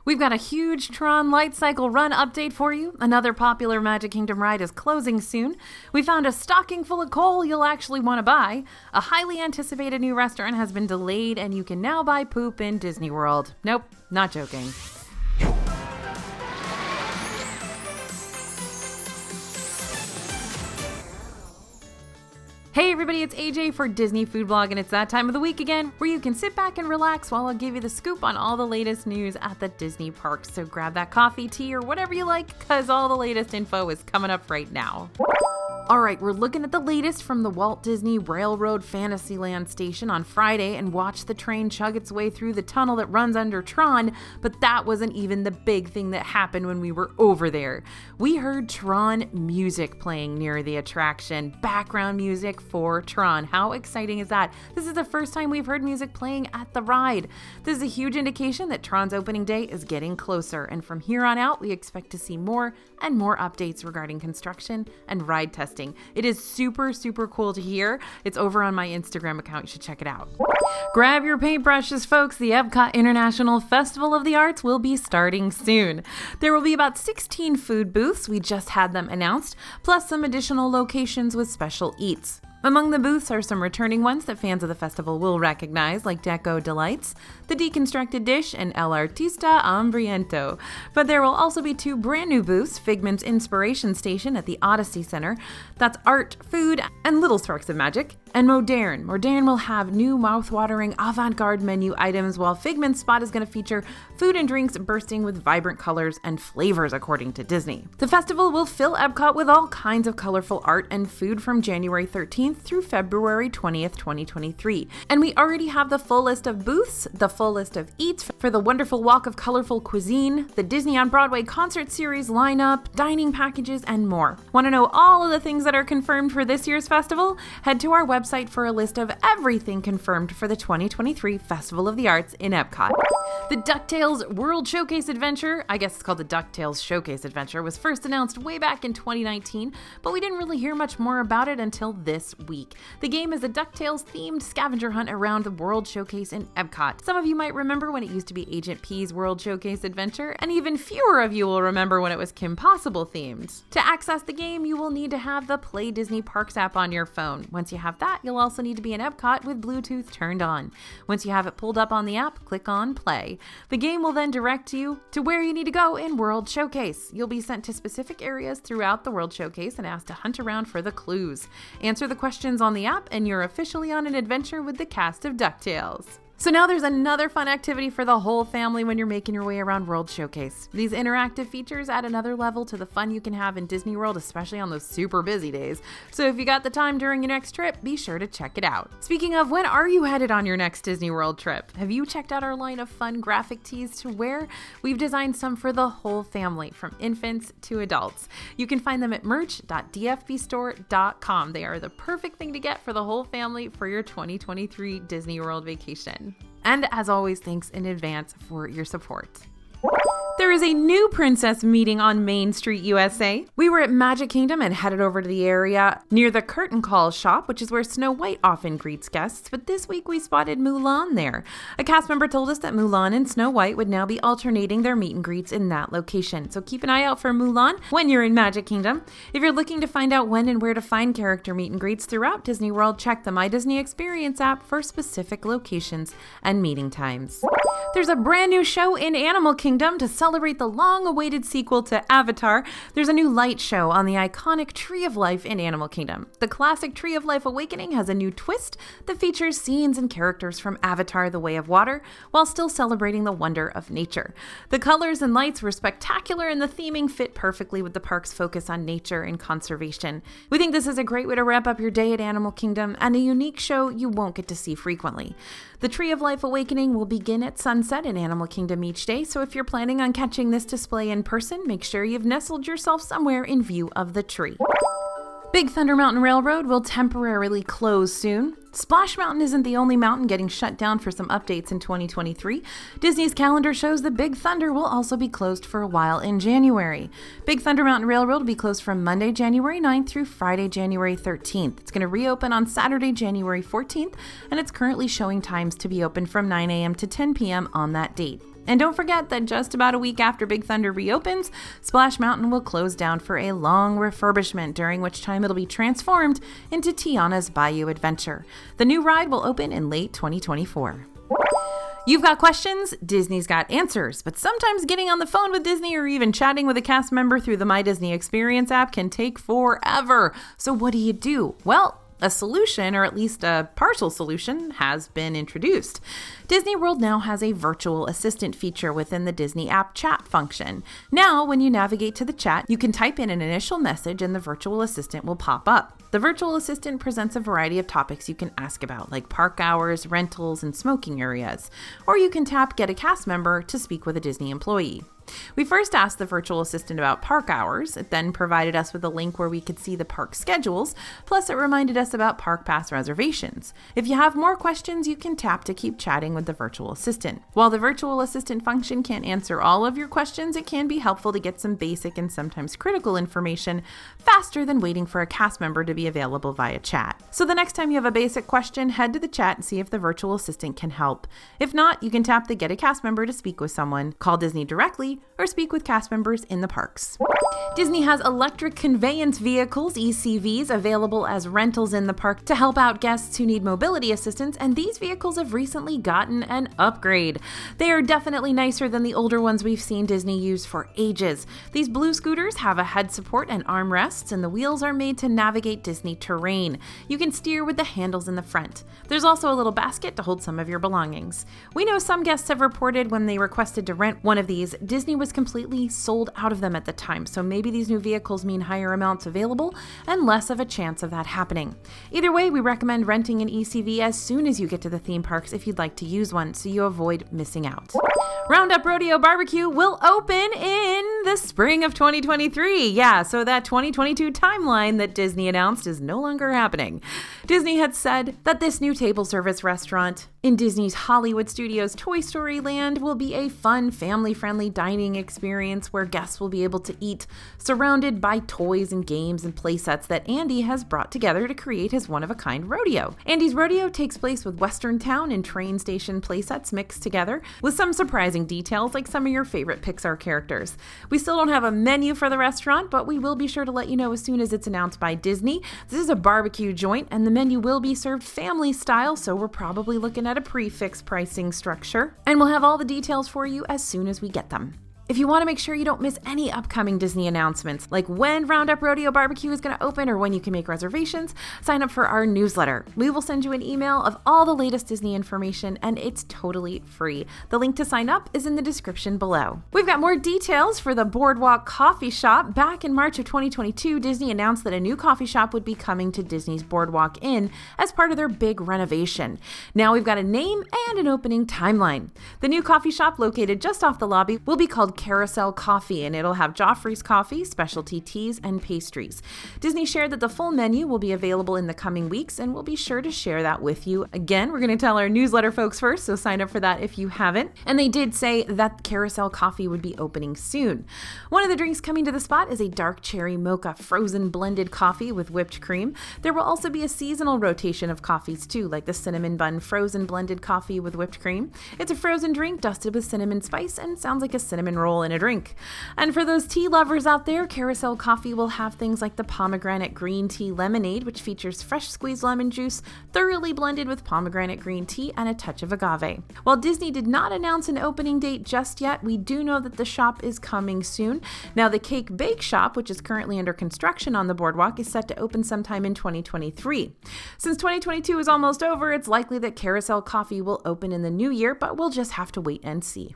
We've got a huge Tron Light Cycle Run update for you. Another popular Magic Kingdom ride is closing soon. We found a stocking full of coal you'll actually want to buy. A highly anticipated new restaurant has been delayed, and you can now buy poop in Disney World. Nope, not joking. Hey everybody, it's AJ for Disney Food Blog, and it's that time of the week again where you can sit back and relax while I'll give you the scoop on all the latest news at the Disney parks. So grab that coffee, tea, or whatever you like, because all the latest info is coming up right now. Alright, we're looking at the latest from the Walt Disney Railroad Fantasyland station on Friday and watched the train chug its way through the tunnel that runs under Tron, but that wasn't even the big thing that happened when we were over there. We heard Tron music playing near the attraction, background music for Tron. How exciting is that? This is the first time we've heard music playing at the ride. This is a huge indication that Tron's opening day is getting closer, and from here on out, we expect to see more and more updates regarding construction and ride testing. It is super cool to hear. It's over on my Instagram account. You should check it out. Grab your paintbrushes, folks. The EPCOT International Festival of the Arts will be starting soon. There will be about 16 food booths. We just had them announced, plus some additional locations with special eats. Among the booths are some returning ones that fans of the festival will recognize, like Deco Delights, The Deconstructed Dish, and El Artista Hambriento. But there will also be 2 brand new booths, Figment's Inspiration Station at the Odyssey Center, that's art, food, and little sparks of magic, and Modern. Modern will have new mouth-watering avant-garde menu items, while Figment's spot is going to feature food and drinks bursting with vibrant colors and flavors, according to Disney. The festival will fill Epcot with all kinds of colorful art and food from January 13th through February 20th, 2023. And we already have the full list of booths, the full list of eats for the wonderful Walk of Colorful Cuisine, the Disney on Broadway concert series lineup, dining packages, and more. Want to know all of the things that are confirmed for this year's festival? Head to our website for a list of everything confirmed for the 2023 Festival of the Arts in Epcot. The Ducktales World Showcase Adventure, I guess it's called the Ducktales Showcase Adventure, was first announced way back in 2019, but we didn't really hear much more about it until this week. The game is a DuckTales themed scavenger hunt around the World Showcase in Epcot. Some of you might remember when it used to be Agent P's World Showcase Adventure, and even fewer of you will remember when it was Kim Possible themed. To access the game, you will need to have the Play Disney Parks app on your phone. Once you have that, you'll also need to be in Epcot with Bluetooth turned on. Once you have it pulled up on the app, click on Play. The game will then direct you to where you need to go in World Showcase. You'll be sent to specific areas throughout the World Showcase and asked to hunt around for the clues. Answer the questions on the app and you're officially on an adventure with the cast of DuckTales. So now there's another fun activity for the whole family when you're making your way around World Showcase. These interactive features add another level to the fun you can have in Disney World, especially on those super busy days. So if you got the time during your next trip, be sure to check it out. Speaking of, when are you headed on your next Disney World trip? Have you checked out our line of fun graphic tees to wear? We've designed some for the whole family, from infants to adults. You can find them at merch.dfbstore.com. They are the perfect thing to get for the whole family for your 2023 Disney World vacation. And as always, thanks in advance for your support. There is a new princess meeting on Main Street, USA. We were at Magic Kingdom and headed over to the area near the Curtain Call shop, which is where Snow White often greets guests, but this week we spotted Mulan there. A cast member told us that Mulan and Snow White would now be alternating their meet and greets in that location. So keep an eye out for Mulan when you're in Magic Kingdom. If you're looking to find out when and where to find character meet and greets throughout Disney World, check the My Disney Experience app for specific locations and meeting times. There's a brand new show in Animal Kingdom to celebrate the long-awaited sequel to Avatar. There's a new light show on the iconic Tree of Life in Animal Kingdom. The classic Tree of Life Awakening has a new twist that features scenes and characters from Avatar: The Way of Water, while still celebrating the wonder of nature. The colors and lights were spectacular, and the theming fit perfectly with the park's focus on nature and conservation. We think this is a great way to wrap up your day at Animal Kingdom, and a unique show you won't get to see frequently. The Tree of Life Awakening will begin at sunset in Animal Kingdom each day, so if you're planning on catching this display in person, make sure you've nestled yourself somewhere in view of the tree. Big Thunder Mountain Railroad will temporarily close soon. Splash Mountain isn't the only mountain getting shut down for some updates in 2023. Disney's calendar shows that Big Thunder will also be closed for a while in January. Big Thunder Mountain Railroad will be closed from Monday, January 9th through Friday, January 13th. It's going to reopen on Saturday, January 14th, and it's currently showing times to be open from 9 a.m. to 10 p.m. on that date. And don't forget that just about a week after Big Thunder reopens, Splash Mountain will close down for a long refurbishment, during which time it'll be transformed into Tiana's Bayou Adventure. The new ride will open in late 2024. You've got questions, Disney's got answers, but sometimes getting on the phone with Disney or even chatting with a cast member through the My Disney Experience app can take forever. So what do? Well, a solution, or at least a partial solution, has been introduced. Disney World now has a virtual assistant feature within the Disney app chat function. Now, when you navigate to the chat, you can type in an initial message and the virtual assistant will pop up. The virtual assistant presents a variety of topics you can ask about, like park hours, rentals, and smoking areas. Or you can tap Get a Cast Member to speak with a Disney employee. We first asked the virtual assistant about park hours. It then provided us with a link where we could see the park schedules, plus it reminded us about park pass reservations. If you have more questions, you can tap to keep chatting with the virtual assistant. While the virtual assistant function can't answer all of your questions, it can be helpful to get some basic and sometimes critical information faster than waiting for a cast member to be available via chat. So the next time you have a basic question, head to the chat and see if the virtual assistant can help. If not, you can tap the Get a Cast Member to speak with someone, call Disney directly, or speak with cast members in the parks. Disney has electric conveyance vehicles, ECVs, available as rentals in the park to help out guests who need mobility assistance, and these vehicles have recently gotten an upgrade. They are definitely nicer than the older ones we've seen Disney use for ages. These blue scooters have a head support and armrests, and the wheels are made to navigate Disney terrain. You can steer with the handles in the front. There's also a little basket to hold some of your belongings. We know some guests have reported when they requested to rent one of these, Disney was completely sold out of them at the time, so maybe these new vehicles mean higher amounts available and less of a chance of that happening. Either way, we recommend renting an ECV as soon as you get to the theme parks if you'd like to use one, so you avoid missing out. Roundup Rodeo Barbecue will open in the spring of 2023. Yeah, so that 2022 timeline that Disney announced is no longer happening. Disney had said that this new table service restaurant in Disney's Hollywood Studios Toy Story Land will be a fun, family-friendly dining experience where guests will be able to eat surrounded by toys and games and play sets that Andy has brought together to create his one-of-a-kind rodeo. Andy's rodeo takes place with Western Town and train station play sets mixed together with some surprising details like some of your favorite Pixar characters. We still don't have a menu for the restaurant, but we will be sure to let you know as soon as it's announced by Disney. This is a barbecue joint and the menu will be served family style, so we're probably looking at a prefix pricing structure, and we'll have all the details for you as soon as we get them. If you want to make sure you don't miss any upcoming Disney announcements, like when Roundup Rodeo Barbecue is going to open or when you can make reservations, sign up for our newsletter. We will send you an email of all the latest Disney information, and it's totally free. The link to sign up is in the description below. We've got more details for the BoardWalk coffee shop. Back in March of 2022, Disney announced that a new coffee shop would be coming to Disney's BoardWalk Inn as part of their big renovation. Now we've got a name and an opening timeline. The new coffee shop, located just off the lobby, will be called Carousel Coffee, and it'll have Joffrey's coffee, specialty teas, and pastries. Disney shared that the full menu will be available in the coming weeks, and we'll be sure to share that with you. Again, we're going to tell our newsletter folks first, so sign up for that if you haven't. And they did say that Carousel Coffee would be opening soon. One of the drinks coming to the spot is a dark cherry mocha frozen blended coffee with whipped cream. There will also be a seasonal rotation of coffees too, like the cinnamon bun frozen blended coffee with whipped cream. It's a frozen drink dusted with cinnamon spice and sounds like a cinnamon roll in a drink. And for those tea lovers out there, Carousel Coffee will have things like the pomegranate green tea lemonade, which features fresh squeezed lemon juice, thoroughly blended with pomegranate green tea and a touch of agave. While Disney did not announce an opening date just yet, we do know that the shop is coming soon. Now, the Cake Bake Shop, which is currently under construction on the boardwalk, is set to open sometime in 2023. Since 2022 is almost over, it's likely that Carousel Coffee will open in the new year, but we'll just have to wait and see.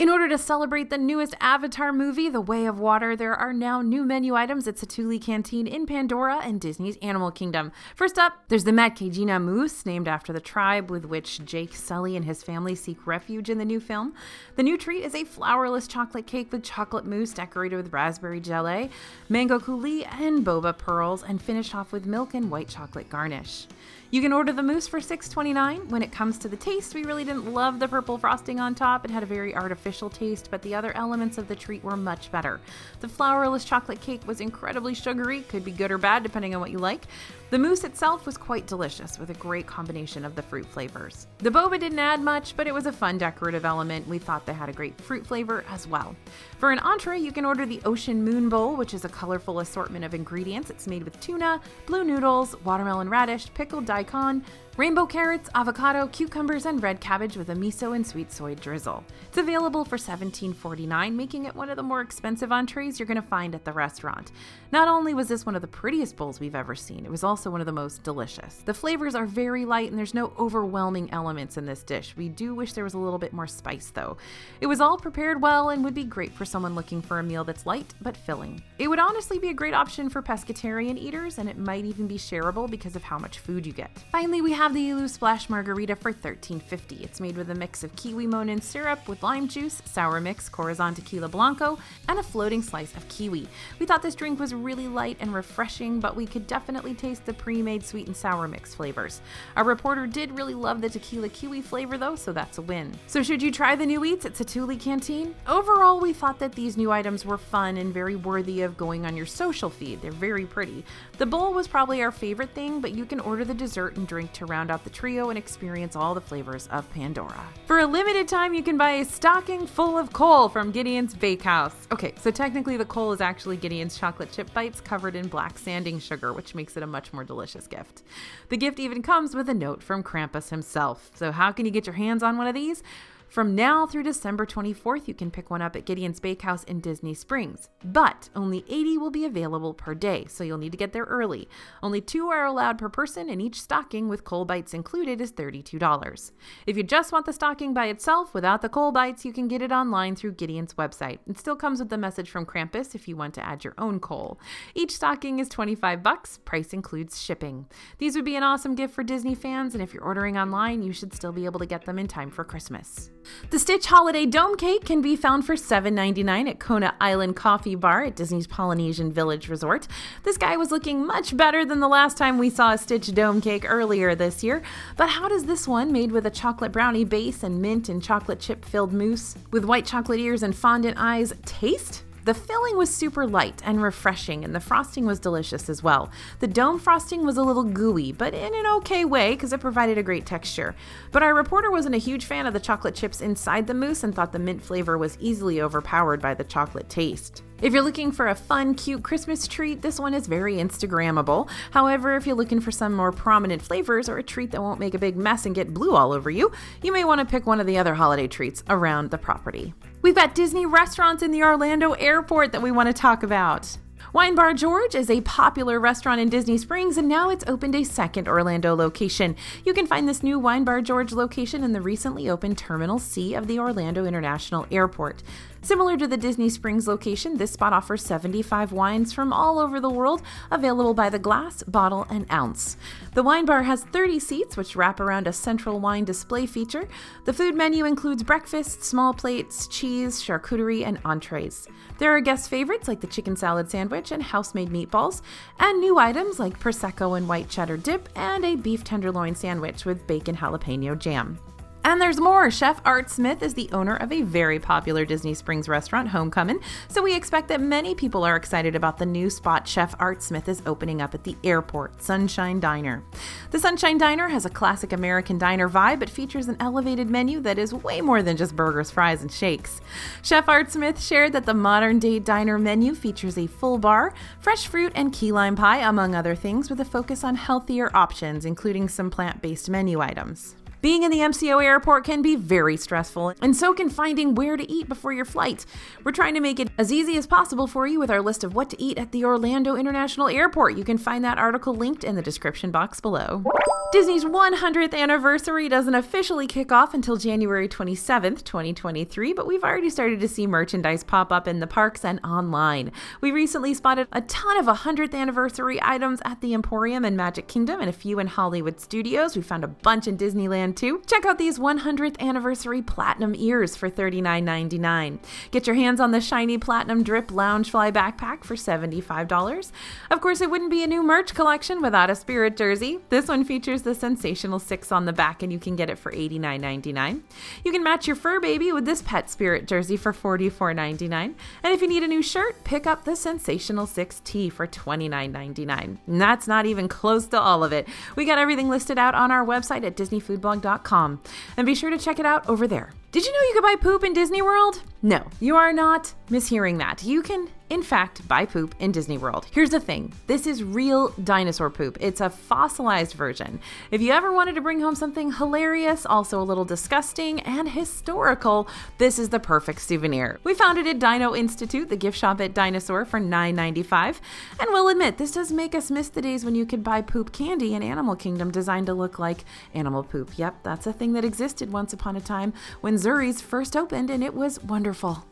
In order to celebrate the newest Avatar movie, The Way of Water, there are now new menu items at Satuli Canteen in Pandora and Disney's Animal Kingdom. First up, there's the Matkejina Mousse, named after the tribe with which Jake Sully and his family seek refuge in the new film. The new treat is a flourless chocolate cake with chocolate mousse decorated with raspberry jelly, mango coulis, and boba pearls, and finished off with milk and white chocolate garnish. You can order the mousse for $6.29. When it comes to the taste, we really didn't love the purple frosting on top. It had a very artificial taste, but the other elements of the treat were much better. The flourless chocolate cake was incredibly sugary, could be good or bad depending on what you like. The mousse itself was quite delicious with a great combination of the fruit flavors. The boba didn't add much, but it was a fun decorative element. We thought they had a great fruit flavor as well. For an entree, you can order the Ocean Moon Bowl, which is a colorful assortment of ingredients. It's made with tuna, blue noodles, watermelon radish, pickled daikon, rainbow carrots, avocado, cucumbers, and red cabbage with a miso and sweet soy drizzle. It's available for $17.49, making it one of the more expensive entrees you're going to find at the restaurant. Not only was this one of the prettiest bowls we've ever seen, it was also one of the most delicious. The flavors are very light and there's no overwhelming elements in this dish. We do wish there was a little bit more spice though. It was all prepared well and would be great for someone looking for a meal that's light but filling. It would honestly be a great option for pescatarian eaters, and it might even be shareable because of how much food you get. Finally, we have the Ilu Splash Margarita for $13.50. It's made with a mix of kiwi monin syrup with lime juice, sour mix, Corazon Tequila Blanco, and a floating slice of kiwi. We thought this drink was really light and refreshing, but we could definitely taste the pre-made sweet and sour mix flavors. Our reporter did really love the tequila kiwi flavor though, so that's a win. So should you try the new eats at Satuli Canteen? Overall, we thought that these new items were fun and very worthy of going on your social feed. They're very pretty. The bowl was probably our favorite thing, but you can order the dessert and drink to round out the trio and experience all the flavors of Pandora. For a limited time, you can buy a stocking full of coal from Gideon's Bakehouse. Okay, so technically the coal is actually Gideon's chocolate chip bites covered in black sanding sugar, which makes it a much more delicious gift. The gift even comes with a note from Krampus himself. So how can you get your hands on one of these? From now through December 24th, you can pick one up at Gideon's Bakehouse in Disney Springs, but only 80 will be available per day, so you'll need to get there early. Only 2 are allowed per person, and each stocking with coal bites included is $32. If you just want the stocking by itself without the coal bites, you can get it online through Gideon's website. It still comes with the message from Krampus if you want to add your own coal. Each stocking is $25, price includes shipping. These would be an awesome gift for Disney fans, and if you're ordering online, you should still be able to get them in time for Christmas. The Stitch Holiday Dome Cake can be found for $7.99 at Kona Island Coffee Bar at Disney's Polynesian Village Resort. This guy was looking much better than the last time we saw a Stitch Dome Cake earlier this year. But how does this one, made with a chocolate brownie base and mint and chocolate chip filled mousse with white chocolate ears and fondant eyes, taste? The filling was super light and refreshing, and the frosting was delicious as well. The dome frosting was a little gooey, but in an okay way because it provided a great texture. But our reporter wasn't a huge fan of the chocolate chips inside the mousse and thought the mint flavor was easily overpowered by the chocolate taste. If you're looking for a fun, cute Christmas treat, this one is very Instagrammable. However, if you're looking for some more prominent flavors or a treat that won't make a big mess and get blue all over you, you may want to pick one of the other holiday treats around the property. We've got Disney restaurants in the Orlando airport that we want to talk about. Wine Bar George is a popular restaurant in Disney Springs, and now it's opened a second Orlando location. You can find this new Wine Bar George location in the recently opened Terminal C of the Orlando International Airport. Similar to the Disney Springs location, this spot offers 75 wines from all over the world, available by the glass, bottle, and ounce. The wine bar has 30 seats, which wrap around a central wine display feature. The food menu includes breakfast, small plates, cheese, charcuterie, and entrees. There are guest favorites like the chicken salad sandwich and house-made meatballs, and new items like Prosecco and white cheddar dip, and a beef tenderloin sandwich with bacon jalapeno jam. And there's more. Chef Art Smith is the owner of a very popular Disney Springs restaurant, Homecoming, so we expect that many people are excited about the new spot Chef Art Smith is opening up at the airport, Sunshine Diner. The Sunshine Diner has a classic American diner vibe, but features an elevated menu that is way more than just burgers, fries, and shakes. Chef Art Smith shared that the modern-day diner menu features a full bar, fresh fruit, and key lime pie, among other things, with a focus on healthier options, including some plant-based menu items. Being in the MCO airport can be very stressful, and so can finding where to eat before your flight. We're trying to make it as easy as possible for you with our list of what to eat at the Orlando International Airport. You can find that article linked in the description box below. Disney's 100th anniversary doesn't officially kick off until January 27th, 2023, but we've already started to see merchandise pop up in the parks and online. We recently spotted a ton of 100th anniversary items at the Emporium in Magic Kingdom and a few in Hollywood Studios. We found a bunch in Disneyland one too. Check out these 100th anniversary platinum ears for $39.99. Get your hands on the shiny platinum drip Loungefly backpack for $75. Of course, it wouldn't be a new merch collection without a Spirit jersey. This one features the Sensational 6 on the back, and you can get it for $89.99. You can match your fur baby with this Pet Spirit jersey for $44.99. And if you need a new shirt, pick up the Sensational 6 tee for $29.99. And that's not even close to all of it. We got everything listed out on our website at DisneyFoodBlog.com. And be sure to check it out over there. Did you know you could buy poop in Disney World? No, you are not mishearing that. You can, in fact, buy poop in Disney World. Here's the thing. This is real dinosaur poop. It's a fossilized version. If you ever wanted to bring home something hilarious, also a little disgusting, and historical, this is the perfect souvenir. We found it at Dino Institute, the gift shop at Dinosaur, for $9.95. And we'll admit, this does make us miss the days when you could buy poop candy in Animal Kingdom designed to look like animal poop. Yep, that's a thing that existed once upon a time when Zuri's first opened, and it was wonderful.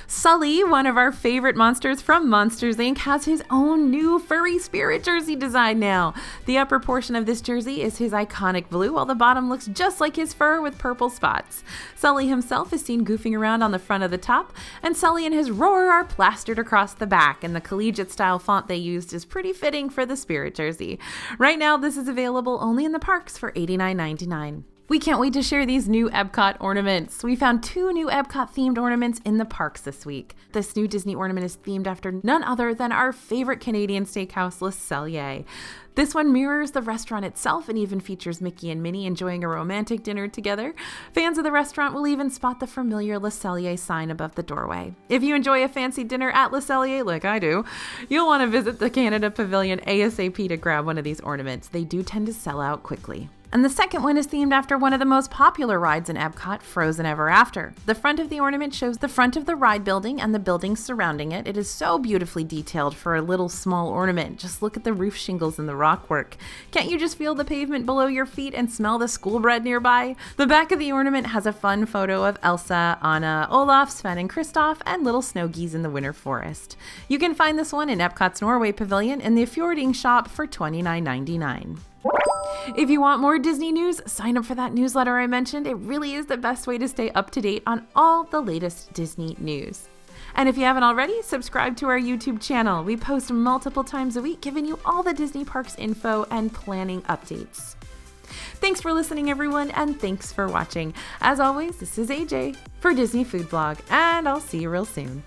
Sully, one of our favorite monsters from Monsters, Inc., has his own new furry Spirit jersey design now. The upper portion of this jersey is his iconic blue, while the bottom looks just like his fur with purple spots. Sully himself is seen goofing around on the front of the top, and Sully and his roar are plastered across the back, and the collegiate-style font they used is pretty fitting for the Spirit jersey. Right now, this is available only in the parks for $89.99. We can't wait to share these new EPCOT ornaments. We found 2 new EPCOT-themed ornaments in the parks this week. This new Disney ornament is themed after none other than our favorite Canadian steakhouse, Le Cellier. This one mirrors the restaurant itself and even features Mickey and Minnie enjoying a romantic dinner together. Fans of the restaurant will even spot the familiar Le Cellier sign above the doorway. If you enjoy a fancy dinner at Le Cellier, like I do, you'll want to visit the Canada Pavilion ASAP to grab one of these ornaments. They do tend to sell out quickly. And the second one is themed after one of the most popular rides in Epcot, Frozen Ever After. The front of the ornament shows the front of the ride building and the buildings surrounding it. It is so beautifully detailed for a little small ornament. Just look at the roof shingles and the rock work. Can't you just feel the pavement below your feet and smell the school bread nearby? The back of the ornament has a fun photo of Elsa, Anna, Olaf, Sven, and Kristoff, and little snow geese in the winter forest. You can find this one in Epcot's Norway Pavilion in the Fjording shop for $29.99. If you want more Disney news, sign up for that newsletter I mentioned. It really is the best way to stay up to date on all the latest Disney news. And if you haven't already, subscribe to our YouTube channel. We post multiple times a week, giving you all the Disney parks info and planning updates. Thanks for listening, everyone, and thanks for watching. As always, this is AJ for Disney Food Blog, and I'll see you real soon.